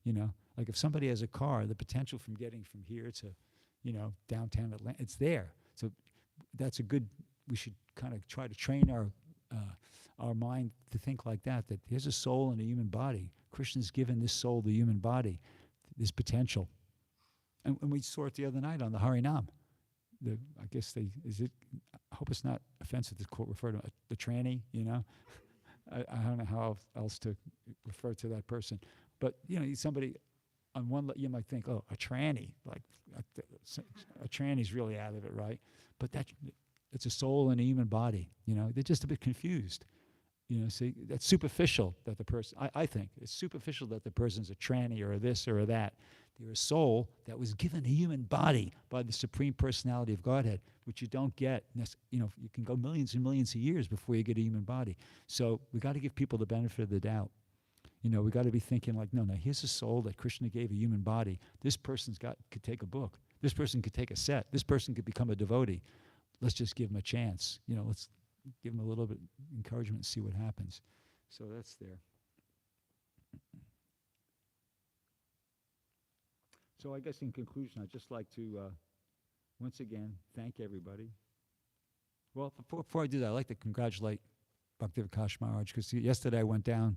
Like if somebody has a car, the potential from getting from here to, downtown Atlanta, it's there. So that's we should kind of try to train our mind to think like that there's a soul in a human body. Krishna's given this soul, the human body, this potential. And we saw it the other night on the Harinam. I hope it's not offensive to refer to the tranny, I don't know how else to refer to that person. But, somebody on one, you might think, oh, a tranny, like a tranny's really out of it, right? But it's a soul in a human body, They're just a bit confused. See, that's superficial that the person, I think, it's superficial that the person's a tranny or a this or a that. They're a soul that was given a human body by the Supreme Personality of Godhead, which you don't get. You can go millions and millions of years before you get a human body. So we got to give people the benefit of the doubt. We got to be thinking like, no, here's a soul that Krishna gave a human body. This person's could take a book. This person could take a set. This person could become a devotee. Let's just give them a chance. Let's give them a little bit of encouragement and see what happens. So that's there. So I guess in conclusion, I'd just like to once again thank everybody. Well, before I do that, I'd like to congratulate Bhakti-Vikash Maharaj, because yesterday I went down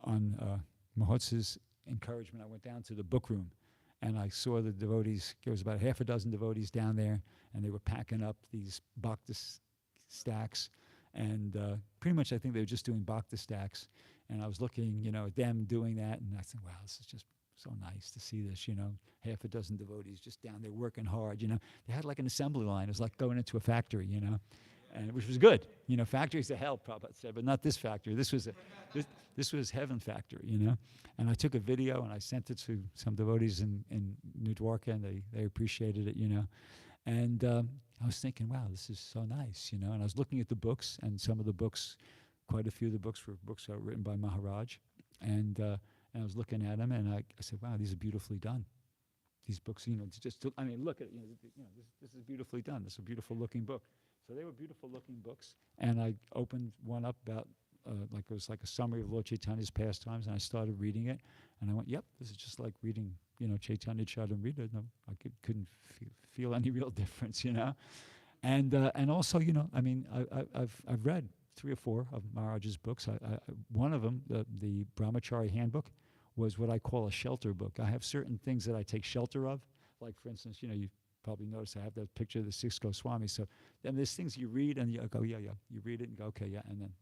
on Mahots's encouragement. I went down to the book room, and I saw the devotees. There was about half a dozen devotees down there, and they were packing up these bhakti stacks, and pretty much I think they were just doing bhakti stacks. And I was looking, at them doing that, and I said, wow, this is just so nice to see this, half a dozen devotees just down there working hard, They had like an assembly line. It was like going into a factory, and which was good. Factories to hell, Prabhupada said, but not this factory. This was heaven factory, And I took a video and I sent it to some devotees in New Dwarka, and they appreciated it, And I was thinking, wow, this is so nice, And I was looking at the books, and some of the books, quite a few of the books were books that were written by Maharaj, and I was looking at them, and I said, wow, these are beautifully done. These books, look at it, this is beautifully done. This is a beautiful looking book. So they were beautiful looking books, and I opened one up about, it was like a summary of Lord Chaitanya's pastimes, and I started reading it, and I went, yep, this is just like reading, Chaitanya Charitamrita. No, I couldn't feel any real difference, And also, I've read 3 or 4 of Maharaj's books. One of them, the Brahmachari Handbook, was what I call a shelter book. I have certain things that I take shelter of, like, for instance, you probably noticed I have that picture of the 6 Goswamis. So then there's things you read and you go, yeah. You read it and go, okay, yeah, and then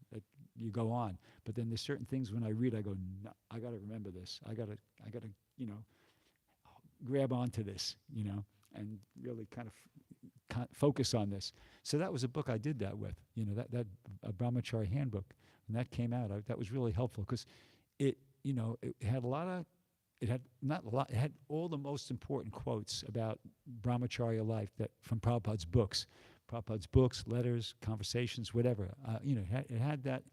you go on. But then there's certain things when I read, I go, no, I got to remember this. I got to, grab onto this, and really kind of focus on this. So that was a book I did that with, that Brahmachari Handbook. And that came out. That was really helpful because it had it had all the most important quotes about brahmacharya life from Prabhupada's books, letters, conversations, whatever. It had that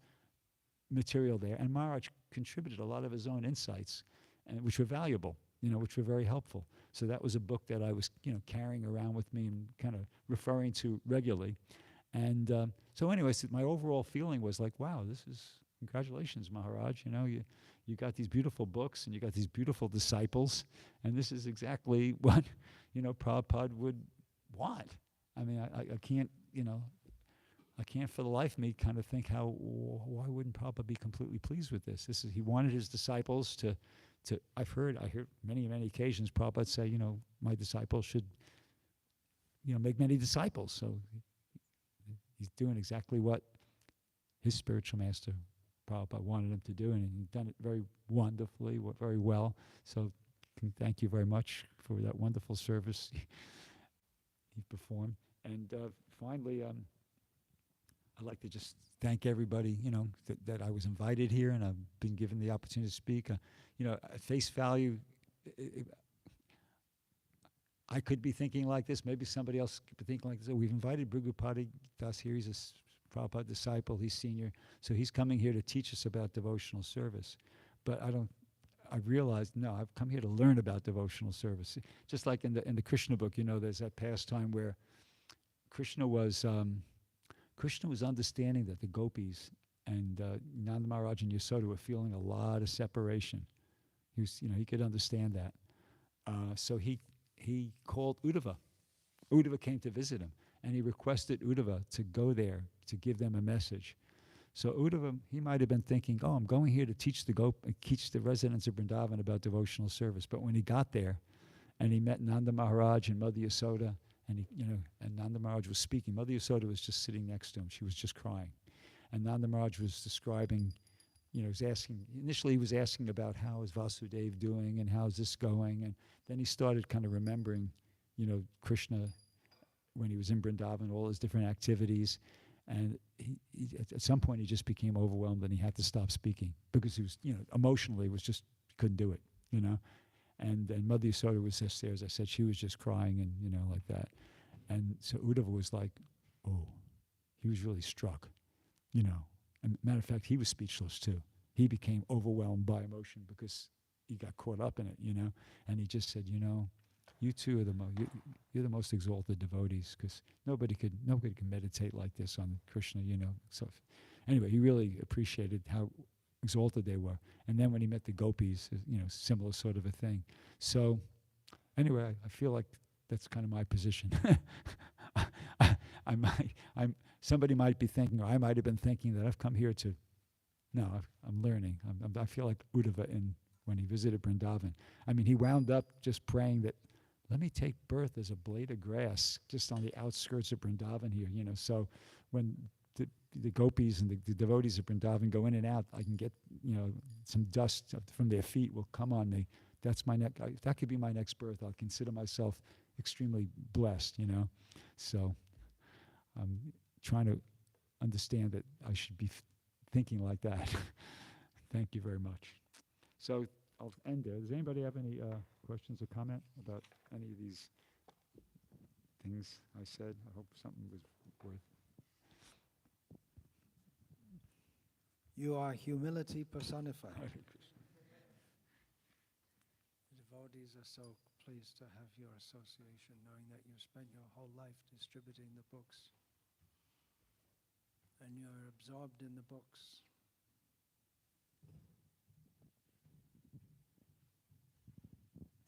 material there, and Maharaj contributed a lot of his own insights, and which were valuable, which were very helpful. So that was a book that I was, carrying around with me and kind of referring to regularly. And so anyways, my overall feeling was like, wow, congratulations, Maharaj. You got these beautiful books and you got these beautiful disciples, and this is exactly what, Prabhupada would want. I mean, I can't, I can't for the life of me kind of think why wouldn't Prabhupada be completely pleased with this? He wanted his disciples to I heard many occasions Prabhupada say, my disciples should make many disciples. So he's doing exactly what his spiritual master Prabhupada wanted him to do, and he's done it very wonderfully, very well. So thank you very much for that wonderful service he performed. And finally, I'd like to just thank everybody, that I was invited here and I've been given the opportunity to speak. At face value, I could be thinking like this. Maybe somebody else could be thinking like this. So we've invited Bhrgupati Das here. He's a Prabhupada disciple. He's senior. So he's coming here to teach us about devotional service. But I realized, no, I've come here to learn about devotional service. Just like in the Krishna book, there's that pastime where Krishna was understanding that the gopis and Nanda Maharaj and Yasoda were feeling a lot of separation. He could understand that. So he called Uddhava. Uddhava came to visit him, and he requested Uddhava to go there to give them a message. So Uddhava, he might have been thinking, oh, I'm going here to teach the residents of Vrindavan about devotional service. But when he got there, and he met Nanda Maharaj and Mother Yasoda, and and Nanda Maharaj was speaking. Mother Yasoda was just sitting next to him. She was just crying. And Nanda Maharaj was describing, he was asking about how is Vasudev doing and how's this going. And then he started kind of remembering, Krishna when he was in Vrindavan, all his different activities. And he at some point he just became overwhelmed and he had to stop speaking because he was, emotionally couldn't do it, And then Mother Yasoda was just there, as I said, she was just crying and, like that. And so Uddhava was like, oh, he was really struck, And matter of fact, he was speechless too. He became overwhelmed by emotion because he got caught up in it, And he just said, you two are you're the most exalted devotees because nobody could meditate like this on Krishna, So anyway, he really appreciated how exalted they were. And then when he met the gopis, similar sort of a thing. So anyway, I feel like that's kind of my position. Somebody might be thinking, or I might have been thinking that I've come here to, no, I'm learning. I feel like Uddhava when he visited Vrindavan. He wound up just praying that, let me take birth as a blade of grass just on the outskirts of Vrindavan here, So when the gopis and the devotees of Vrindavan go in and out, I can get, some dust from their feet will come on me. That's that could be my next birth. I'll consider myself extremely blessed, So I'm trying to understand that I should be thinking like that. Thank you very much. So I'll end there. Does anybody have any questions or comment about any of these things I said? I hope something was worth. You are humility personified. Hare Krishna. The devotees are so pleased to have your association, knowing that you spent your whole life distributing the books. And you're absorbed in the books.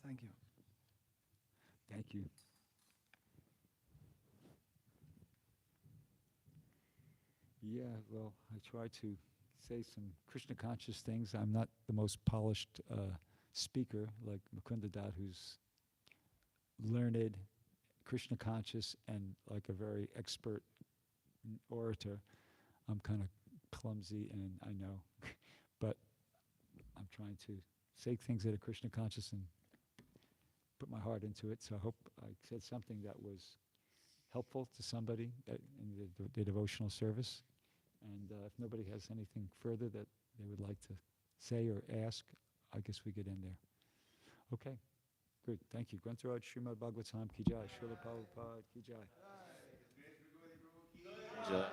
Thank you. Thank you. Yeah, well, I try to say some Krishna conscious things. I'm not the most polished speaker like Mukunda Dat, who's learned, Krishna conscious, and like a very expert orator. I'm kind of clumsy, and I know, but I'm trying to say things that are Krishna conscious and put my heart into it. So I hope I said something that was helpful to somebody in the devotional service. And if nobody has anything further that they would like to say or ask, I guess we get in there. Okay, good. Thank you. Grantaraj Srimad Bhagavatam Ki Jai, Srila Prabhupada Ki Jai. Jai.